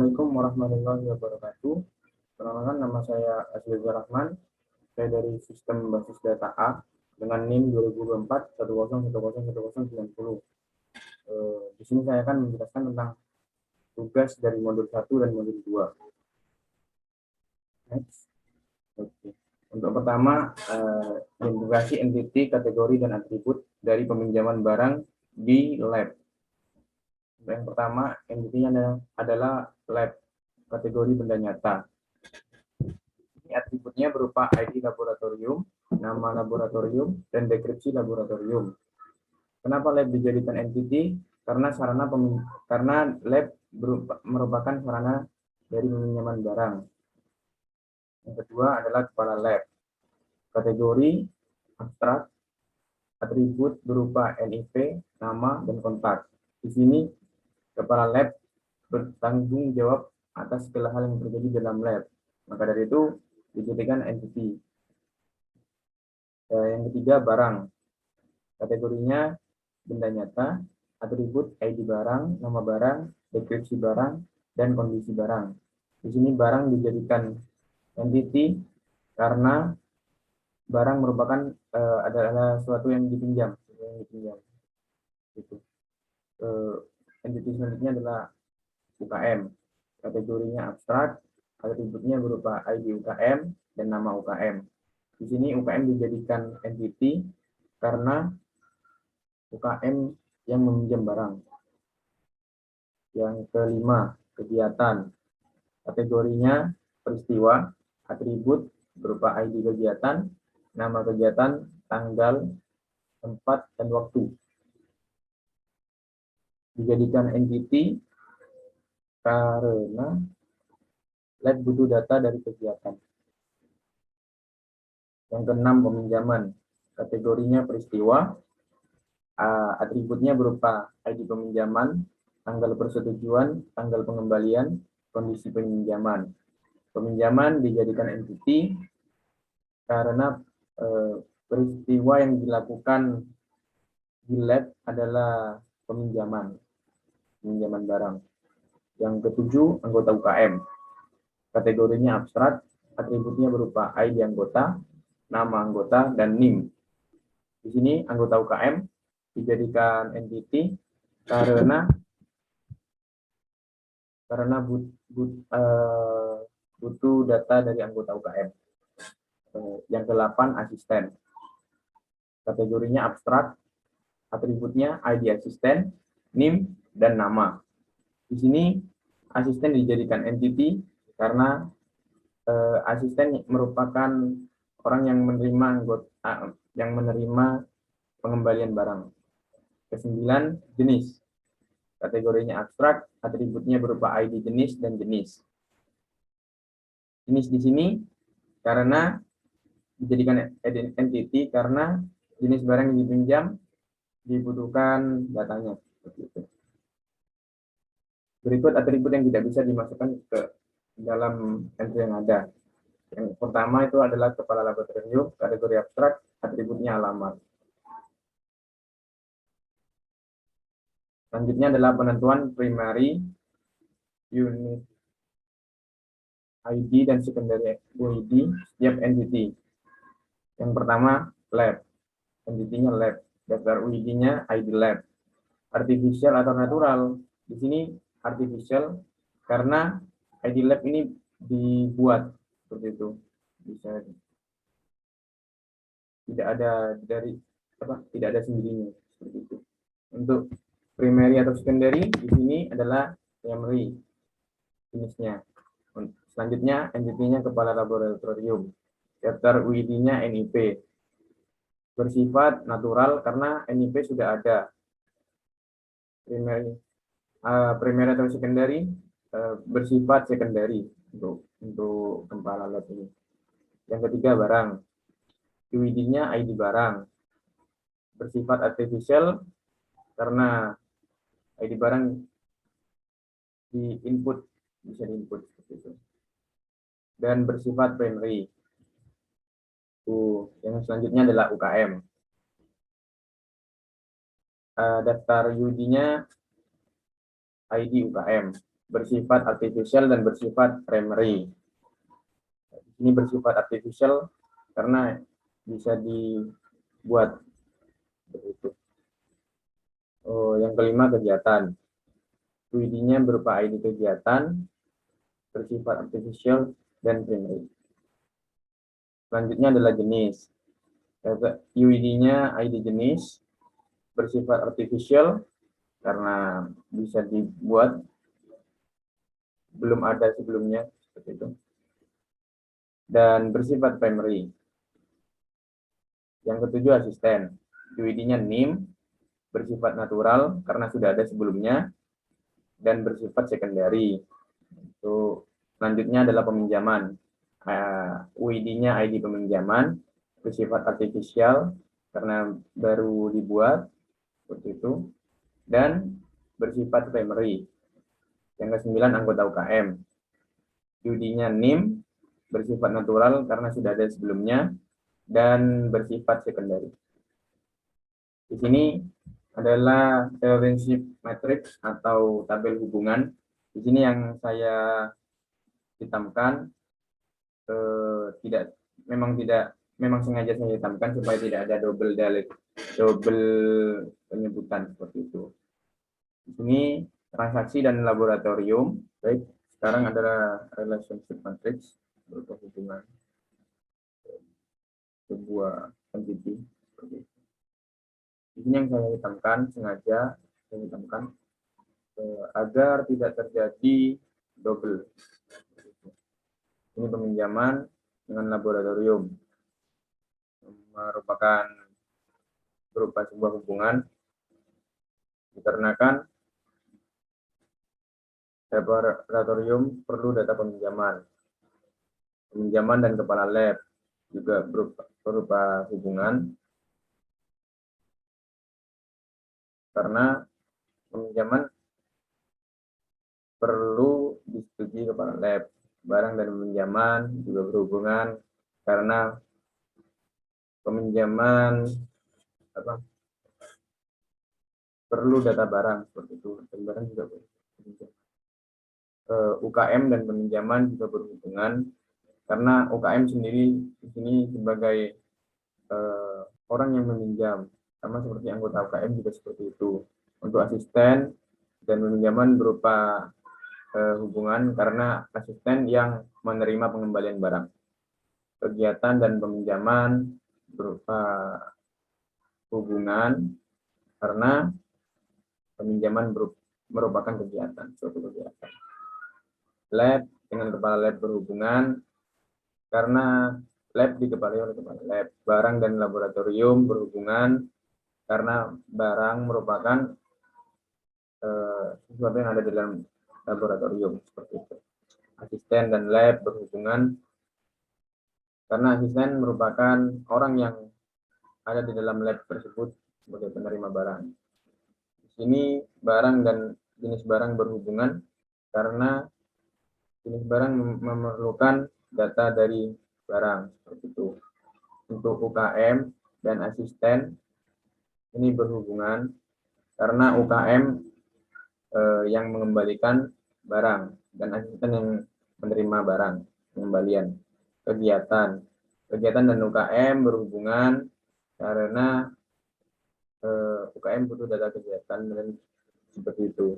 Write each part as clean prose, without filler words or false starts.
Assalamualaikum warahmatullahi wabarakatuh. Perkenalkan, nama saya Azizur Rahman. Saya dari Sistem Basis Data A dengan NIM 2024 10101090. Di sini saya akan menjelaskan tentang tugas dari modul 1 dan modul 2. Next. Oke. Untuk pertama, identifikasi entiti, kategori, dan atribut dari peminjaman barang di lab. Yang pertama, entitinya adalah lab, kategori benda nyata. Ini atributnya berupa ID laboratorium, nama laboratorium, dan deskripsi laboratorium. Kenapa lab dijadikan entiti? Karena lab merupakan sarana dari peminjaman barang. Yang kedua adalah kepala lab. Kategori abstrak, atribut berupa NIP, nama, dan kontak. Di sini kepala lab bertanggung jawab atas segala hal yang terjadi dalam lab. Maka dari itu dijadikan entity. Yang ketiga, barang. Kategorinya benda nyata, atribut ID barang, nama barang, deskripsi barang, dan kondisi barang. Di sini barang dijadikan entity karena barang merupakan adalah sesuatu yang dipinjam. Gitu. Entity selanjutnya adalah UKM. Kategorinya abstrak, atributnya berupa ID UKM dan nama UKM. Di sini UKM dijadikan entity karena UKM yang meminjam barang. Yang kelima, kegiatan. Kategorinya peristiwa, atribut berupa ID kegiatan, nama kegiatan, tanggal, tempat, dan waktu. Dijadikan entity karena lab butuh data dari kegiatan. Yang keenam, peminjaman. Kategorinya peristiwa, atributnya berupa ID peminjaman, tanggal persetujuan, tanggal pengembalian, kondisi peminjaman. Peminjaman dijadikan entity karena peristiwa yang dilakukan di lab adalah peminjaman barang. Yang ketujuh, anggota UKM. Kategorinya abstrak, atributnya berupa ID anggota, nama anggota, dan NIM. Di sini anggota UKM dijadikan entity karena butuh data dari anggota UKM. Yang ke-8, asisten. Kategorinya abstrak, atributnya ID asisten, NIM, dan nama. Di sini asisten dijadikan entity karena asisten merupakan orang yang menerima pengembalian barang. Ke-9, jenis. Kategorinya abstrak, atributnya berupa ID jenis dan jenis. Jenis di sini karena dijadikan entity karena jenis barang yang dipinjam dibutuhkan datanya. Berikut atribut yang tidak bisa dimasukkan ke dalam entry yang ada. Yang pertama itu adalah kepala laboratorium, kategori abstrak, atributnya alamat. Selanjutnya adalah penentuan primary unit ID dan secondary UID setiap entity. Yang pertama, lab. Entity-nya lab. Daftar UID-nya ID lab. Artificial atau natural. Di sini artificial karena ID lab ini dibuat seperti itu. Bisa tidak ada sendirinya seperti itu. Untuk primary atau secondary di sini adalah primary jenisnya. Selanjutnya entity-nya kepala laboratorium. Daftar UID-nya NIP. Bersifat natural karena NIP sudah ada. Primary atau secondary bersifat secondary untuk kepala lab ini. Yang ketiga, barang. UID-nya ID barang. Bersifat artificial karena ID barang bisa diinput seperti itu. Dan bersifat primary. Yang selanjutnya adalah UKM. Daftar UID-nya ID UKM. bersifat artificial dan bersifat primary. Ini bersifat artificial karena bisa dibuat begitu. Yang kelima, kegiatan. UID-nya berupa ID kegiatan, bersifat artificial dan primary. Selanjutnya adalah jenis. UID-nya ID jenis, bersifat artificial karena bisa dibuat, belum ada sebelumnya seperti itu, dan bersifat primary. Yang ketujuh, asisten. UID-nya NIM, bersifat natural karena sudah ada sebelumnya, dan bersifat secondary. Itu selanjutnya adalah peminjaman. UID-nya ID peminjaman, bersifat artificial karena baru dibuat seperti itu, dan bersifat primary. Yang ke-9, anggota UKM. UID-nya NIM, bersifat natural karena sudah ada sebelumnya, dan bersifat secondary. Di sini adalah relationship matrix atau tabel hubungan. Di sini yang saya hitamkan, memang sengaja saya hitamkan supaya tidak ada double penyebutan seperti itu. Di sini transaksi dan laboratorium. Baik, sekarang adalah relationship matrix berupa hubungan sebuah entity. Ini yang saya hitamkan, sengaja saya hitamkan agar tidak terjadi double. Ini peminjaman dengan laboratorium, merupakan berupa sebuah hubungan dikarenakan laboratorium perlu data peminjaman dan kepala lab juga berupa hubungan karena peminjaman perlu disetujui kepala lab. Barang dan peminjaman juga berhubungan karena peminjaman perlu data barang seperti itu, dan barang juga berhubungan. UKM dan peminjaman juga berhubungan karena UKM sendiri di sini sebagai orang yang meminjam, sama seperti anggota UKM juga seperti itu. Untuk asisten dan peminjaman berupa hubungan karena asisten yang menerima pengembalian barang. Kegiatan dan peminjaman berupa hubungan karena peminjaman merupakan suatu kegiatan. Lab dengan kepala lab berhubungan karena lab dikepalai oleh kepala lab. Barang dan laboratorium berhubungan karena barang merupakan sesuatu yang ada di dalam laboratorium seperti itu. Asisten dan lab berhubungan karena asisten merupakan orang yang ada di dalam lab tersebut sebagai penerima barang. Di sini barang dan jenis barang berhubungan karena jenis barang memerlukan data dari barang seperti itu. Untuk UKM dan asisten ini berhubungan karena UKM yang mengembalikan barang dan asisten yang menerima barang pengembalian. Kegiatan dan UKM berhubungan karena UKM butuh data kegiatan dan seperti itu.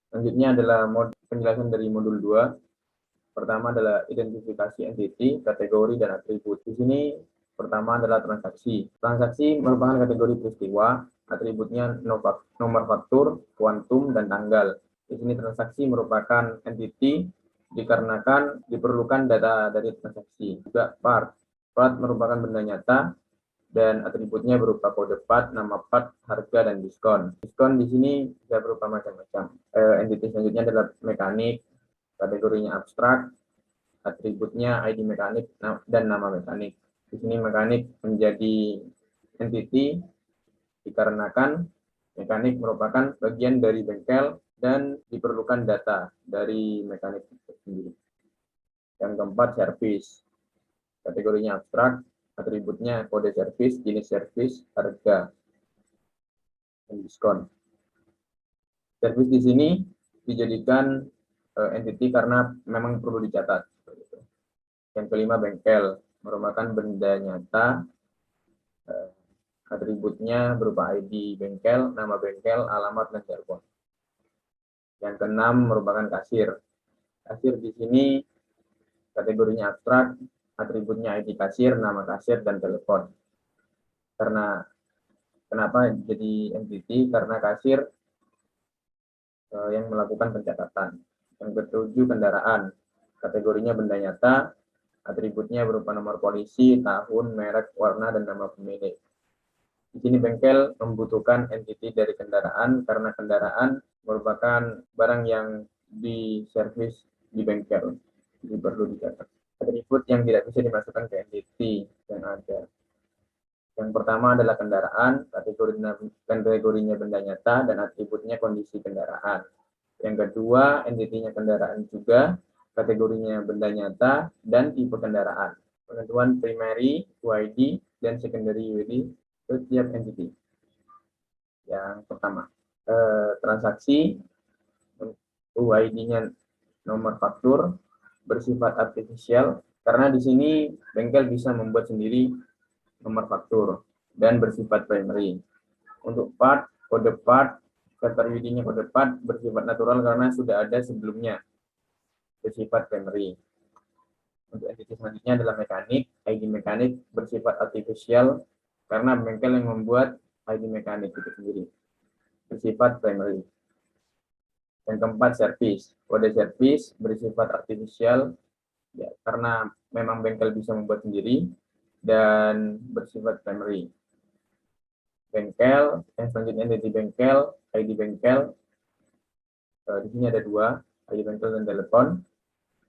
Selanjutnya adalah penjelasan dari modul 2. Pertama adalah identifikasi entity, kategori, dan atribut. Di sini pertama adalah transaksi. Transaksi merupakan kategori peristiwa, atributnya nomor faktur, kuantum, dan tanggal. Di sini transaksi merupakan entity dikarenakan diperlukan data dari transaksi. Juga part merupakan benda nyata dan atributnya berupa kode part, nama part, harga, dan diskon. Diskon di sini bisa berupa macam-macam. Entity selanjutnya adalah mekanik, kategorinya abstrak, atributnya ID mekanik dan nama mekanik. Di sini mekanik menjadi entity dikarenakan mekanik merupakan bagian dari bengkel dan diperlukan data dari mekanik itu sendiri. Yang keempat, service. Kategorinya abstrak, atributnya kode servis, jenis servis, harga, dan diskon. Servis di sini dijadikan entity karena memang perlu dicatat. Yang kelima, bengkel merupakan benda nyata, atributnya berupa ID bengkel, nama bengkel, alamat, dan telepon. Yang keenam merupakan kasir. Kasir di sini kategorinya abstrak, atributnya ID kasir, nama kasir, dan telepon. Karena kenapa jadi entity? Karena kasir yang melakukan pencatatan. Yang ketujuh, kendaraan. Kategorinya benda nyata, atributnya berupa nomor polisi, tahun, merek, warna, dan nama pemilik. Di sini bengkel membutuhkan entity dari kendaraan karena kendaraan merupakan barang yang diservis di bengkel. Jadi perlu dicatat. Atribut yang tidak bisa dimasukkan ke entity yang ada. Yang pertama adalah kendaraan, kategorinya benda nyata, dan atributnya kondisi kendaraan. Yang kedua, entitinya kendaraan juga, kategorinya benda nyata, dan tipe kendaraan. Penentuan primary UID dan secondary UID setiap entity. Yang pertama, transaksi UID-nya nomor faktur bersifat artifisial, karena di sini bengkel bisa membuat sendiri nomor faktur dan bersifat primary. Untuk part, kode part, server UID-nya kode part bersifat natural karena sudah ada sebelumnya, bersifat primary. Untuk entity selanjutnya adalah mekanik, ID mekanik bersifat artificial karena bengkel yang membuat ID mekanik itu sendiri, bersifat primary. Yang keempat, service. Kode service bersifat artificial ya, karena memang bengkel bisa membuat sendiri dan bersifat primary. Bengkel, yang selanjutnya entity bengkel, ID bengkel. Di sini ada dua, ID bengkel dan telepon.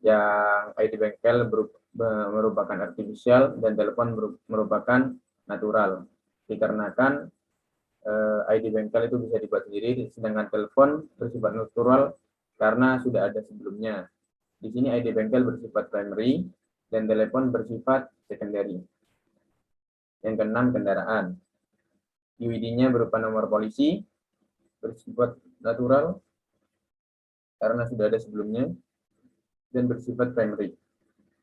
Yang ID bengkel merupakan artificial dan telepon merupakan natural. Dikarenakan ID bengkel itu bisa dibuat sendiri, sedangkan telepon bersifat natural karena sudah ada sebelumnya. Di sini ID bengkel bersifat primary dan telepon bersifat secondary. Yang keenam, kendaraan. UID-nya berupa nomor polisi, bersifat natural karena sudah ada sebelumnya, dan bersifat primary.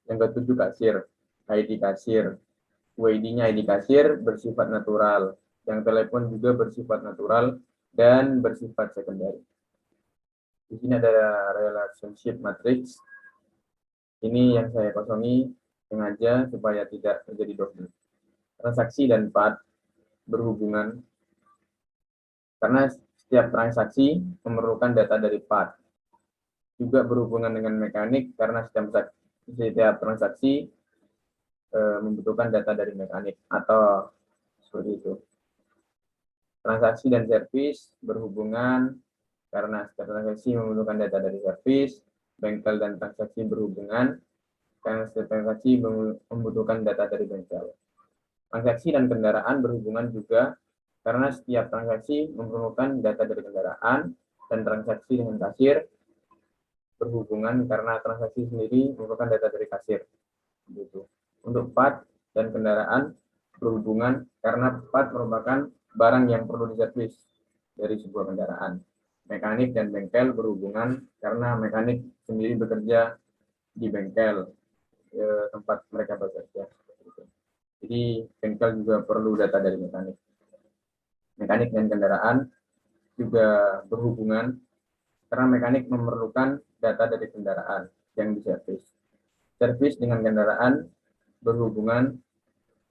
Yang ketujuh, kasir. ID kasir. UID-nya ID kasir bersifat natural. Yang telepon juga bersifat natural dan bersifat secondary. Di sini ada relationship matrix. Ini yang saya kosongi sengaja supaya tidak terjadi double. Transaksi dan part berhubungan karena setiap transaksi memerlukan data dari part. Juga berhubungan dengan mekanik karena setiap transaksi membutuhkan data dari mekanik atau seperti itu. Transaksi dan servis berhubungan karena setiap transaksi membutuhkan data dari servis. Bengkel dan transaksi berhubungan karena setiap transaksi membutuhkan data dari bengkel. Transaksi dan kendaraan berhubungan juga karena setiap transaksi memerlukan data dari kendaraan, dan transaksi dengan kasir berhubungan karena transaksi sendiri memerlukan data dari kasir. Gitu. Untuk part dan kendaraan berhubungan karena part merupakan barang yang perlu diservis dari sebuah kendaraan. Mekanik dan bengkel berhubungan karena mekanik sendiri bekerja di bengkel tempat mereka bekerja. Jadi bengkel juga perlu data dari mekanik. Mekanik dan kendaraan juga berhubungan karena mekanik memerlukan data dari kendaraan yang diservis. Servis dengan kendaraan berhubungan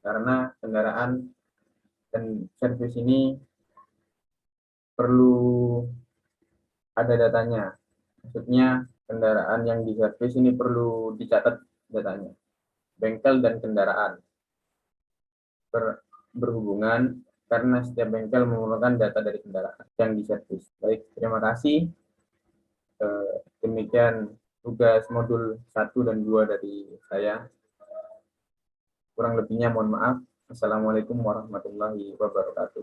karena kendaraan dan servis ini perlu ada datanya. Maksudnya kendaraan yang diservis ini perlu dicatat datanya. Bengkel dan kendaraan berhubungan karena setiap bengkel memerlukan data dari kendaraan yang diservis. Baik, terima kasih. Demikian tugas modul 1 dan 2 dari saya. Kurang lebihnya mohon maaf. Assalamualaikum warahmatullahi wabarakatuh.